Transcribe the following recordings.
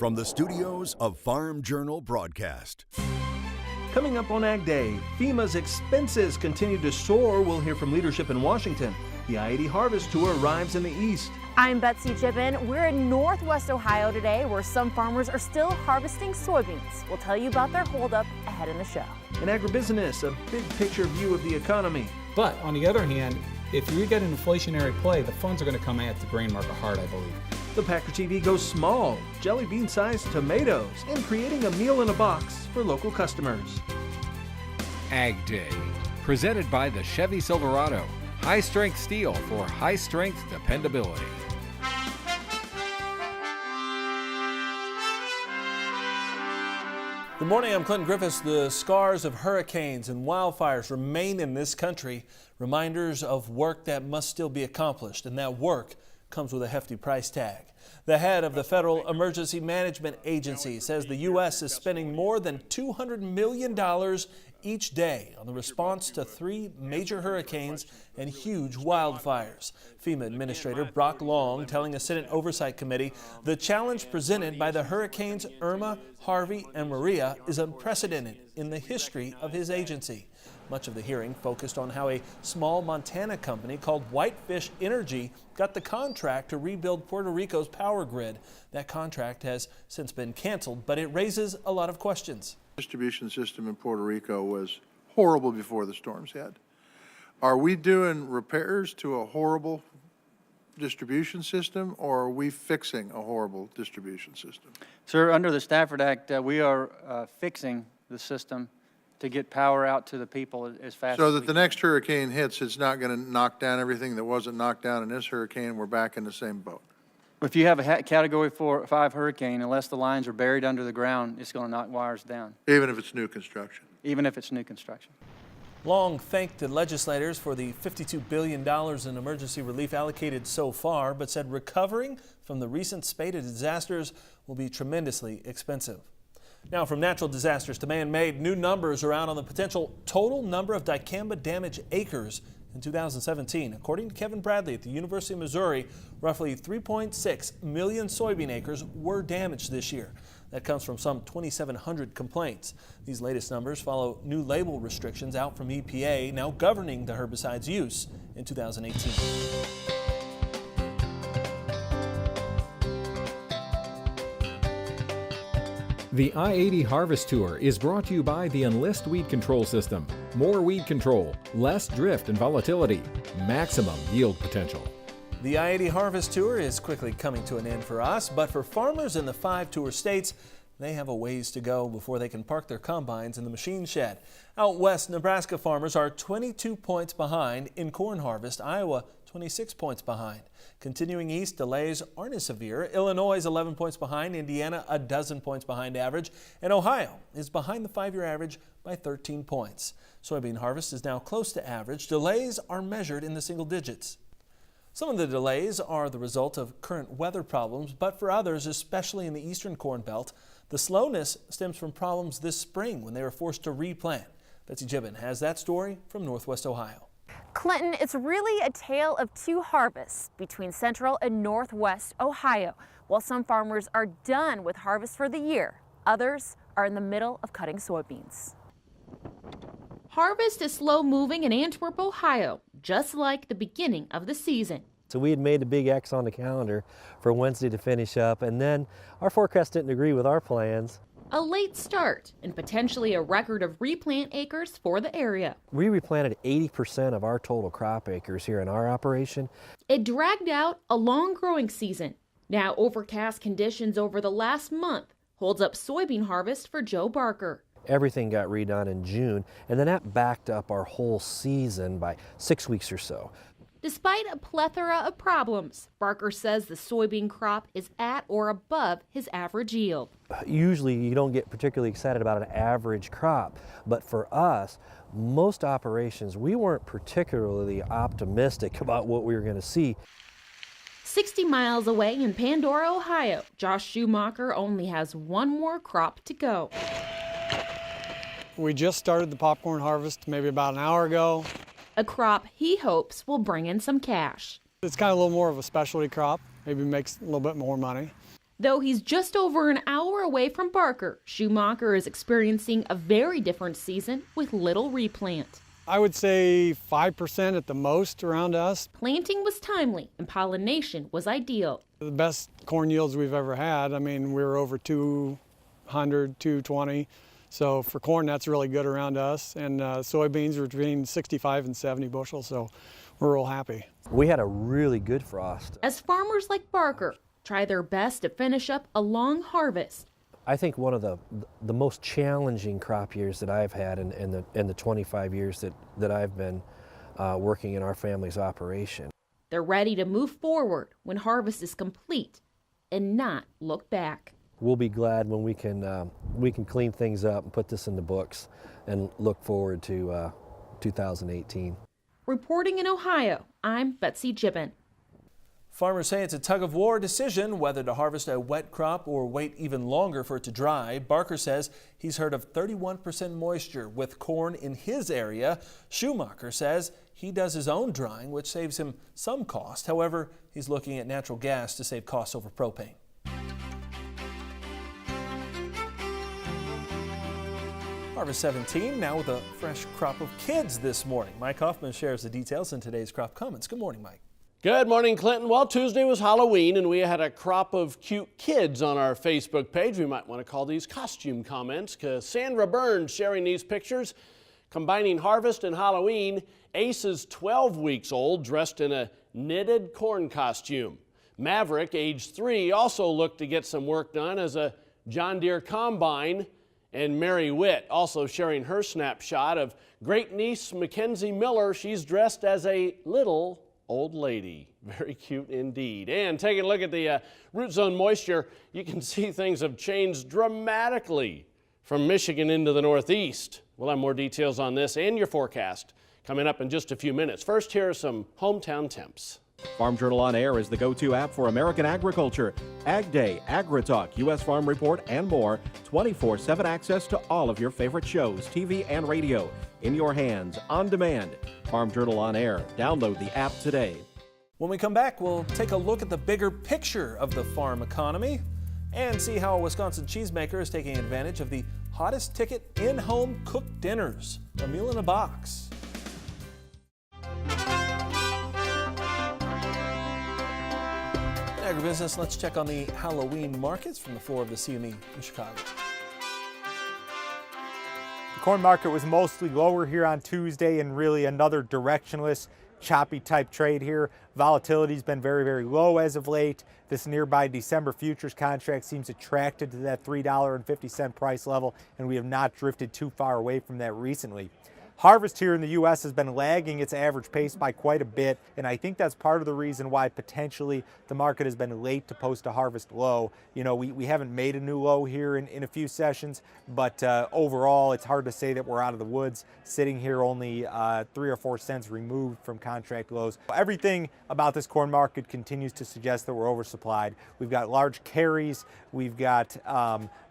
from the studios of Farm Journal Broadcast. Coming up on AgDay, FEMA's expenses continue to soar. We'll hear from leadership in Washington. The I-80 Harvest Tour arrives in the east. I'm Betsy Gibbon. We're in Northwest Ohio today, where some farmers are still harvesting soybeans. We'll tell you about their holdup ahead in the show. In agribusiness, a big picture view of the economy. But on the other hand, if we get an inflationary play, the funds are going to come at the grain market hard, I believe. The Packer TV goes small, jelly bean-sized tomatoes, and creating a meal in a box for local customers. AgDay, presented by the Chevy Silverado. High-strength steel for high-strength dependability. Good morning, I'm Clinton Griffiths. The scars of hurricanes and wildfires remain in this country, reminders of work that must still be accomplished, and that work comes with a hefty price tag. The head of the Federal Emergency Management Agency says the U.S. is spending more than $200 million each day on the response to 3 major hurricanes and huge wildfires. FEMA Administrator Brock Long telling a Senate Oversight Committee the challenge presented by the hurricanes Irma, Harvey, and Maria is unprecedented in the history of his agency. Much of the hearing focused on how a small Montana company called Whitefish Energy got the contract to rebuild Puerto Rico's power grid. That contract has since been canceled, but it raises a lot of questions. The distribution system in Puerto Rico was horrible before the storms hit. Are we doing repairs to a horrible distribution system, or are we fixing a horrible distribution system? Sir, under the Stafford Act, we are fixing the system to get power out to the people as fast as so that the next hurricane hits, it's not going to knock down everything that wasn't knocked down in this hurricane. We're back in the same boat. If you have a Category 5 hurricane, unless the lines are buried under the ground, it's going to knock wires down. Even if it's new construction? Even if it's new construction. Long thanked the legislators for the $52 billion in emergency relief allocated so far, but said recovering from the recent spate of disasters will be tremendously expensive. Now, from natural disasters to man-made, new numbers are out on the potential total number of dicamba damaged acres in 2017. According to Kevin Bradley at the University of Missouri, roughly 3.6 million soybean acres were damaged this year. That comes from some 2,700 complaints. These latest numbers follow new label restrictions out from EPA, now governing the herbicide's use in 2018. The I-80 Harvest Tour is brought to you by the Enlist Weed Control System. More weed control, less drift and volatility, maximum yield potential. The I-80 Harvest Tour is quickly coming to an end for us, but for farmers in the 5 tour states, they have a ways to go before they can park their combines in the machine shed. Out west, Nebraska farmers are 22 points behind in corn harvest. Iowa, 26 points behind. Continuing east, delays aren't as severe. Illinois is 11 points behind, Indiana a dozen points behind average, and Ohio is behind the 5-year average by 13 points. Soybean harvest is now close to average. Delays are measured in the single digits. Some of the delays are the result of current weather problems, but for others, especially in the eastern corn belt, the slowness stems from problems this spring when they were forced to replant. Betsy Gibbon has that story from Northwest Ohio. Clinton, it's really a tale of 2 harvests between central and northwest Ohio. While some farmers are done with harvest for the year, others are in the middle of cutting soybeans. Harvest is slow moving in Antwerp, Ohio, just like the beginning of the season. So we had made a big X on the calendar for Wednesday to finish up, and then our forecast didn't agree with our plans. A late start and potentially a record of replant acres for the area. We replanted 80% of our total crop acres here in our operation. It dragged out a long growing season. Now overcast conditions over the last month holds up soybean harvest for Joe Barker. Everything got redone in June, and then that backed up our whole season by 6 weeks or so. Despite a plethora of problems, Barker says the soybean crop is at or above his average yield. Usually you don't get particularly excited about an average crop, but for us, most operations, we weren't particularly optimistic about what we were going to see. 60 miles away in Pandora, Ohio, Josh Schumacher only has one more crop to go. We just started the popcorn harvest maybe about an hour ago. A crop he hopes will bring in some cash. It's kind of a little more of a specialty crop, maybe makes a little bit more money. Though he's just over an hour away from Barker, Schumacher is experiencing a very different season with little replant. I would say 5% at the most around us. Planting was timely and pollination was ideal. The best corn yields we've ever had. I mean, we were over 200, 220. So for corn, that's really good around us. And soybeans are between 65 and 70 bushels, so we're real happy. We had a really good frost. As farmers like Barker try their best to finish up a long harvest. I think one of the most challenging crop years that I've had in the 25 years that I've been working in our family's operation. They're ready to move forward when harvest is complete and not look back. We'll be glad when we can clean things up and put this in the books and look forward to 2018. Reporting in Ohio, I'm Betsy Gibbon. Farmers say it's a tug-of-war decision whether to harvest a wet crop or wait even longer for it to dry. Barker says he's heard of 31% moisture with corn in his area. Schumacher says he does his own drying, which saves him some cost. However, he's looking at natural gas to save costs over propane. Harvest 17 now with a fresh crop of kids this morning. Mike Hoffman shares the details in today's Crop Comments. Good morning, Mike. Good morning, Clinton. Well, Tuesday was Halloween, and we had a crop of cute kids on our Facebook page. We might want to call these costume comments. Cassandra Burns sharing these pictures, combining harvest and Halloween. Ace is 12 weeks old, dressed in a knitted corn costume. Maverick, age 3, also looked to get some work done as a John Deere combine. And Mary Witt also sharing her snapshot of great niece Mackenzie Miller. She's dressed as a little old lady. Very cute indeed. And taking a look at the root zone moisture, you can see things have changed dramatically from Michigan into the Northeast. We'll have more details on this and your forecast coming up in just a few minutes. First, here are some hometown temps. Farm Journal On Air is the go-to app for American agriculture. AgDay, AgriTalk, U.S. Farm Report, and more. 24/7 access to all of your favorite shows, TV and radio. In your hands, on demand. Farm Journal On Air. Download the app today. When we come back, we'll take a look at the bigger picture of the farm economy and see how a Wisconsin cheesemaker is taking advantage of the hottest ticket in-home cooked dinners, a meal in a box. Agribusiness, let's check on the Halloween markets from the floor of the CME in Chicago. The corn market was mostly lower here on Tuesday and really another directionless, choppy type trade here. Volatility's been very, very low as of late. This nearby December futures contract seems attracted to that $3.50 price level, and we have not drifted too far away from that recently. Harvest here in the U.S. has been lagging its average pace by quite a bit, and I think that's part of the reason why potentially the market has been late to post a harvest low. You know, we haven't made a new low here in a few sessions, but overall it's hard to say that we're out of the woods, sitting here only 3 or 4 cents removed from contract lows. Everything about this corn market continues to suggest that we're oversupplied. We've got large carries, we've got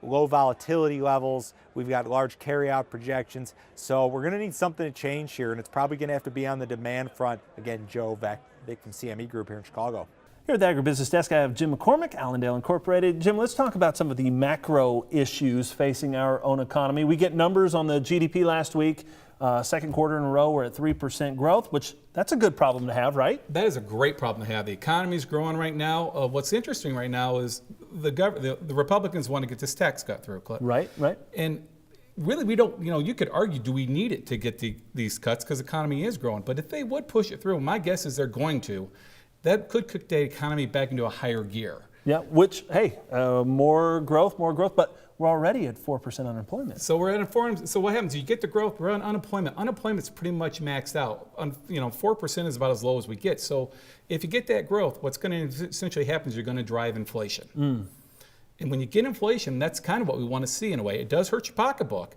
low volatility levels, we've got large carryout projections, so we're going to need something to change here, and it's probably going to have to be on the demand front. Again, Joe Vick from CME Group here in Chicago. Here at the Agribusiness Desk, I have Jim McCormick, Allendale Incorporated. Jim, let's talk about some of the macro issues facing our own economy. We get numbers on the GDP last week. Second quarter in a row, we're at 3% growth, which that's a good problem to have, right? That is a great problem to have. The economy's growing right now. What's interesting right now is the Republicans want to get this tax cut through. Right. And really, we don't, you could argue, do we need it to get these cuts because the economy is growing? But if they would push it through, my guess is they're going to, that could kick the economy back into a higher gear. Yeah, which, hey, more growth, but we're already at 4% unemployment. So we're at 4%. So what happens? You get the growth, we're on unemployment. Unemployment's pretty much maxed out. 4% is about as low as we get. So if you get that growth, what's going to essentially happen is you're going to drive inflation. And when you get inflation, that's kind of what we want to see in a way. It does hurt your pocketbook.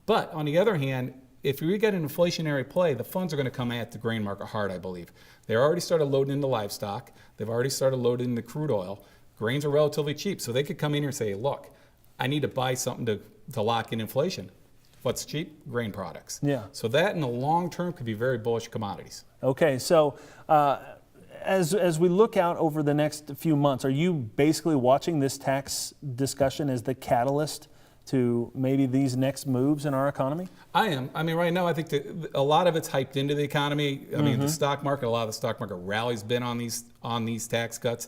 But on the other hand, if we get an inflationary play, the funds are going to come at the grain market hard, I believe. They already started loading into livestock. They've already started loading into crude oil. Grains are relatively cheap, so they could come in here and say, look, I need to buy something to lock in inflation. What's cheap? Grain products. Yeah. So that in the long term could be very bullish commodities. Okay, so As we look out over the next few months, are you basically watching this tax discussion as the catalyst to maybe these next moves in our economy? I am. I mean, right now, I think that a lot of it's hyped into the economy. I mean, the stock market, a lot of the stock market rally's been on these tax cuts.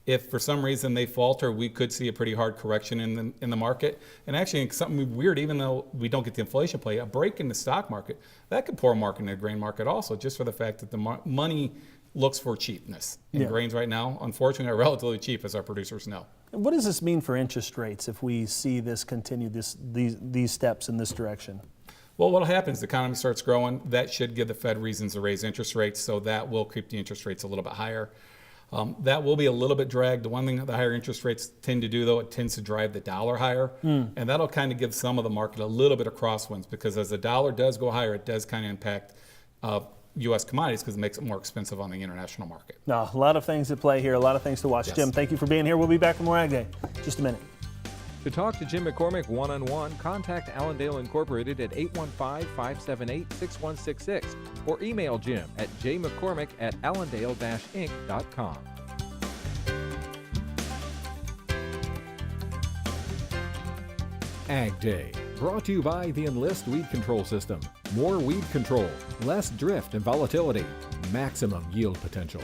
If for some reason they falter, we could see a pretty hard correction in the market. And actually, something weird, even though we don't get the inflation play, a break in the stock market, that could pour a market in the grain market also, just for the fact that the money looks for cheapness. And grains right now, unfortunately, are relatively cheap, as our producers know. What does this mean for interest rates if we see this continue, these steps in this direction? Well, what will happen is the economy starts growing. That should give the Fed reasons to raise interest rates, so that will keep the interest rates a little bit higher. That will be a little bit dragged. The one thing that the higher interest rates tend to do, though, it tends to drive the dollar higher. And that'll kind of give some of the market a little bit of crosswinds, because as the dollar does go higher, it does kind of impact U.S. commodities, because it makes it more expensive on the international market. No, a lot of things at play here, a lot of things to watch. Yes. Jim, thank you for being here. We'll be back for more Ag Day in just a minute. To talk to Jim McCormick one-on-one, contact Allendale Incorporated at 815-578-6166 or email Jim at jmccormick@allendale-inc.com. Ag Day, brought to you by the Enlist Weed Control System. More weed control, less drift and volatility, maximum yield potential.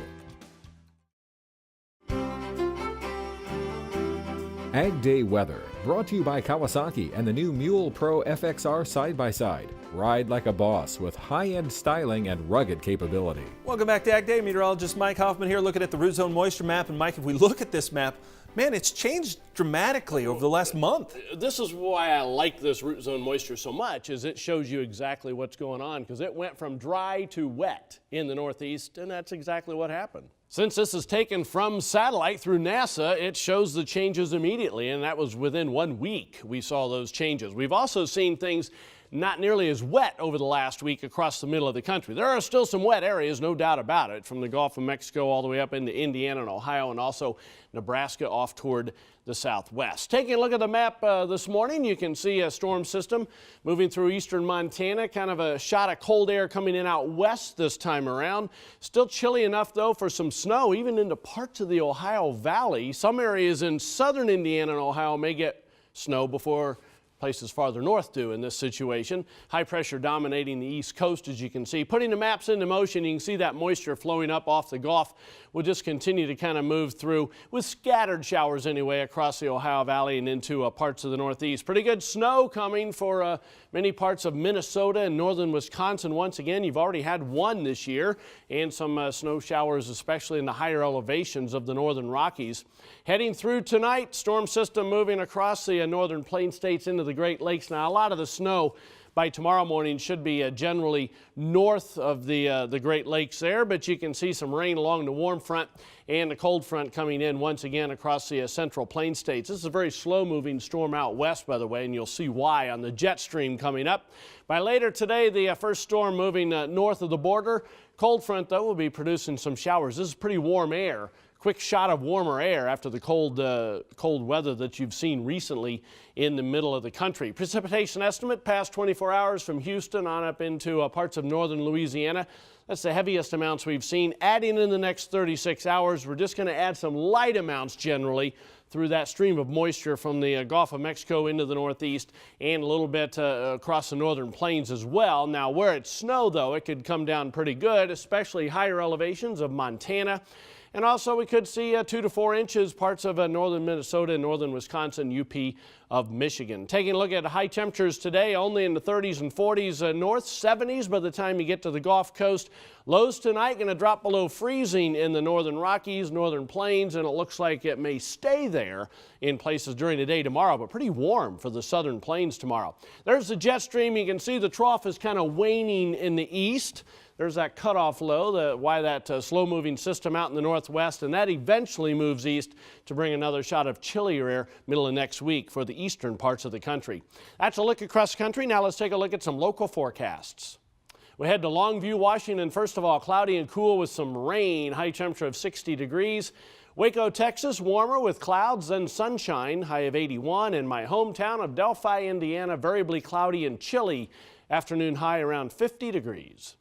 Ag Day weather, brought to you by Kawasaki and the new Mule Pro FXR side-by-side. Ride like a boss with high-end styling and rugged capability. Welcome back to Ag Day. Meteorologist Mike Hoffman here, looking at the root zone moisture map. And Mike, if we look at this map, man, it's changed dramatically over the last month. This is why I like this root zone moisture so much, is it shows you exactly what's going on, because it went from dry to wet in the Northeast, and that's exactly what happened. Since this is taken from satellite through NASA, it shows the changes immediately, and that was within 1 week we saw those changes. We've also seen things not nearly as wet over the last week across the middle of the country. There are still some wet areas, no doubt about it, from the Gulf of Mexico all the way up into Indiana and Ohio, and also Nebraska off toward the southwest. Taking a look at the map this morning, you can see a storm system moving through eastern Montana, kind of a shot of cold air coming in out west this time around. Still chilly enough, though, for some snow, even into parts of the Ohio Valley. Some areas in southern Indiana and Ohio may get snow before places farther north do in this situation. High pressure dominating the east coast, as you can see. Putting the maps into motion, you can see that moisture flowing up off the Gulf will just continue to kind of move through with scattered showers anyway across the Ohio Valley and into parts of the Northeast. Pretty good snow coming for many parts of Minnesota and northern Wisconsin. Once again, you've already had one this year, and some snow showers, especially in the higher elevations of the northern Rockies. Heading through tonight, storm system moving across the northern plain states into the Great Lakes. Now, a lot of the snow by tomorrow morning should be generally north of the Great Lakes there, but you can see some rain along the warm front and the cold front coming in once again across the central plain states. This is a very slow-moving storm out west, by the way, and you'll see why on the jet stream coming up. By later today, the first storm moving north of the border. Cold front, though, will be producing some showers. This is pretty warm air. Quick shot of warmer air after the cold weather that you've seen recently in the middle of the country. Precipitation estimate past 24 hours from Houston on up into parts of northern Louisiana. That's the heaviest amounts we've seen. Adding in the next 36 hours, we're just going to add some light amounts generally through that stream of moisture from the Gulf of Mexico into the Northeast and a little bit across the northern plains as well. Now, where it's snow, though, it could come down pretty good, especially higher elevations of Montana. And also we could see 2 to 4 inches parts of northern Minnesota and northern Wisconsin, UP of Michigan. Taking a look at high temperatures today, only in the 30s and 40s north, 70s by the time you get to the Gulf Coast. Lows tonight going to drop below freezing in the northern Rockies, northern plains, and it looks like it may stay there in places during the day tomorrow, but pretty warm for the southern plains tomorrow. There's the jet stream. You can see the trough is kind of waning in the east. There's that cutoff low, why that slow-moving system out in the northwest, and that eventually moves east to bring another shot of chillier air middle of next week for the eastern parts of the country. That's a look across the country. Now let's take a look at some local forecasts. We head to Longview, Washington. First of all, cloudy and cool with some rain, high temperature of 60 degrees. Waco, Texas, warmer with clouds and sunshine, high of 81. And my hometown of Delphi, Indiana, variably cloudy and chilly, afternoon high around 50 degrees.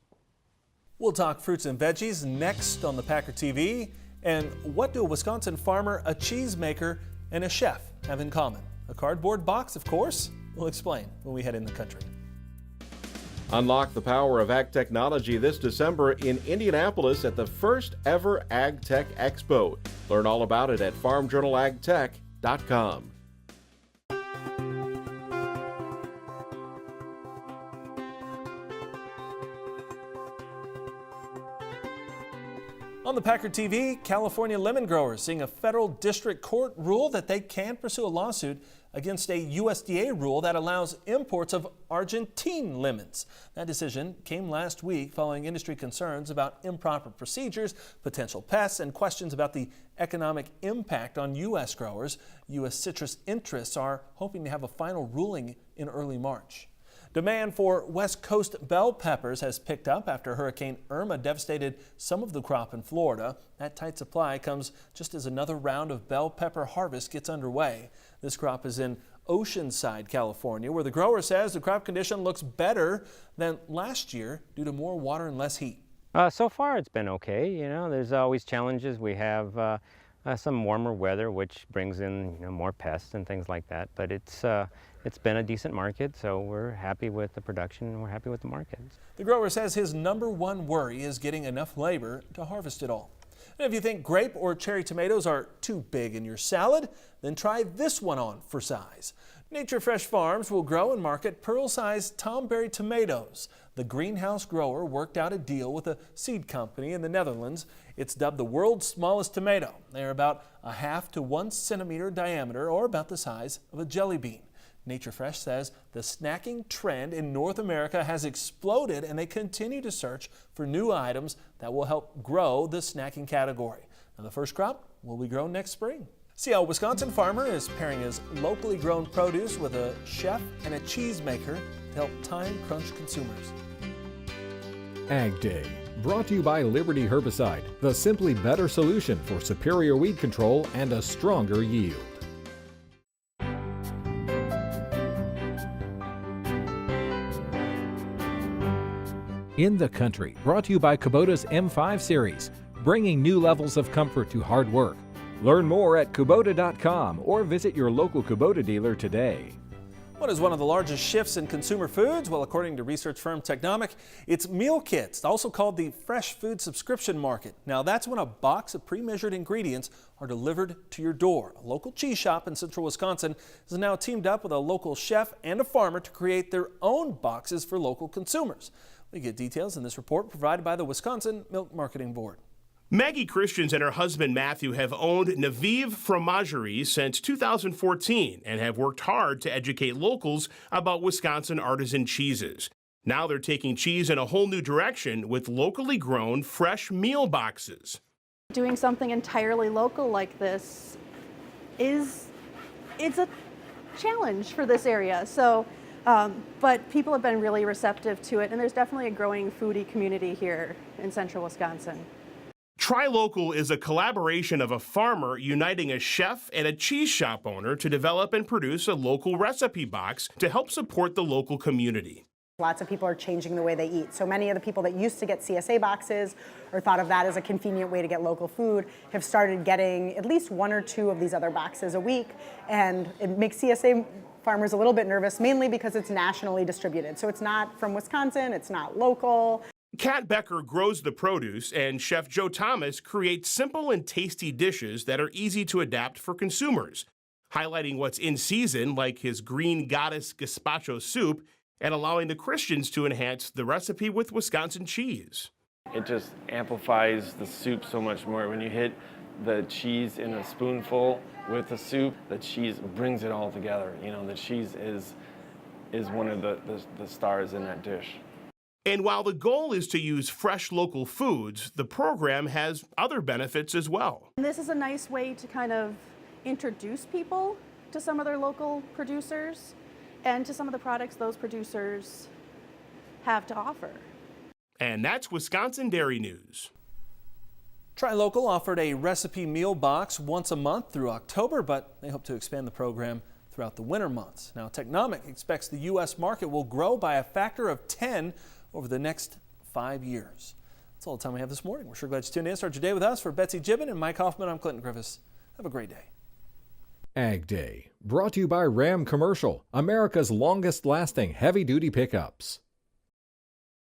We'll talk fruits and veggies next on the Packer TV. And what do a Wisconsin farmer, a cheesemaker, and a chef have in common? A cardboard box, of course. We'll explain when we head in the country. Unlock the power of ag technology this December in Indianapolis at the first ever Ag Tech Expo. Learn all about it at farmjournalagtech.com. On the Packer TV, California lemon growers seeing a federal district court rule that they can pursue a lawsuit against a USDA rule that allows imports of Argentine lemons. That decision came last week following industry concerns about improper procedures, potential pests, and questions about the economic impact on U.S. growers. U.S. citrus interests are hoping to have a final ruling in early March. Demand for West Coast bell peppers has picked up after Hurricane Irma devastated some of the crop in Florida. That tight supply comes just as another round of bell pepper harvest gets underway. This crop is in Oceanside, California, where the grower says the crop condition looks better than last year due to more water and less heat. So far it's been okay. You know, there's always challenges. We have some warmer weather, which brings in more pests and things like that. But it's been a decent market, so we're happy with the production and we're happy with the market. The grower says his number one worry is getting enough labor to harvest it all. And if you think grape or cherry tomatoes are too big in your salad, then try this one on for size. Nature Fresh Farms will grow and market pearl-sized Tomberry tomatoes. The greenhouse grower worked out a deal with a seed company in the Netherlands. It's dubbed the world's smallest tomato. They're about a 1/2 to 1 centimeter diameter, or about the size of a jelly bean. Nature Fresh says the snacking trend in North America has exploded, and they continue to search for new items that will help grow the snacking category. Now, the first crop will be grown next spring. See how a Wisconsin farmer is pairing his locally grown produce with a chef and a cheesemaker to help time crunch consumers. Ag Day, brought to you by Liberty Herbicide, the simply better solution for superior weed control and a stronger yield. In the Country, brought to you by Kubota's M5 series, bringing new levels of comfort to hard work. Learn more at Kubota.com or visit your local Kubota dealer today. What is one of the largest shifts in consumer foods? Well, according to research firm Technomic, it's meal kits, also called the fresh food subscription market. Now, that's when a box of pre-measured ingredients are delivered to your door. A local cheese shop in central Wisconsin has now teamed up with a local chef and a farmer to create their own boxes for local consumers. We get details in this report provided by the Wisconsin Milk Marketing Board. Maggie Christians and her husband Matthew have owned Naviv Fromagerie since 2014 and have worked hard to educate locals about Wisconsin artisan cheeses. Now they're taking cheese in a whole new direction with locally grown fresh meal boxes. Doing something entirely local like this it's a challenge for this area. But people have been really receptive to it, and there's definitely a growing foodie community here in central Wisconsin. Try Local is a collaboration of a farmer uniting a chef and a cheese shop owner to develop and produce a local recipe box to help support the local community. Lots of people are changing the way they eat. So many of the people that used to get CSA boxes or thought of that as a convenient way to get local food have started getting at least 1 or 2 of these other boxes a week. And it makes CSA farmers a little bit nervous, mainly because it's nationally distributed. So it's not from Wisconsin, it's not local. Kat Becker grows the produce, and Chef Joe Thomas creates simple and tasty dishes that are easy to adapt for consumers, highlighting what's in season, like his green goddess gazpacho soup, and allowing the Christians to enhance the recipe with Wisconsin cheese. It just amplifies the soup so much more. When you hit the cheese in a spoonful with the soup, the cheese brings it all together. You know, the cheese is one of the stars in that dish. And while the goal is to use fresh local foods, the program has other benefits as well. And this is a nice way to kind of introduce people to some of their local producers and to some of the products those producers have to offer. And that's Wisconsin Dairy News. Try Local offered a recipe meal box once a month through October, but they hope to expand the program throughout the winter months. Now, Technomic expects the U.S. market will grow by a factor of 10 over the next 5 years. That's all the time we have this morning. We're sure glad you tuned in. Start your day with us. For Betsy Gibbon and Mike Hoffman, I'm Clinton Griffiths. Have a great day. Ag Day, brought to you by Ram Commercial, America's longest lasting heavy duty pickups.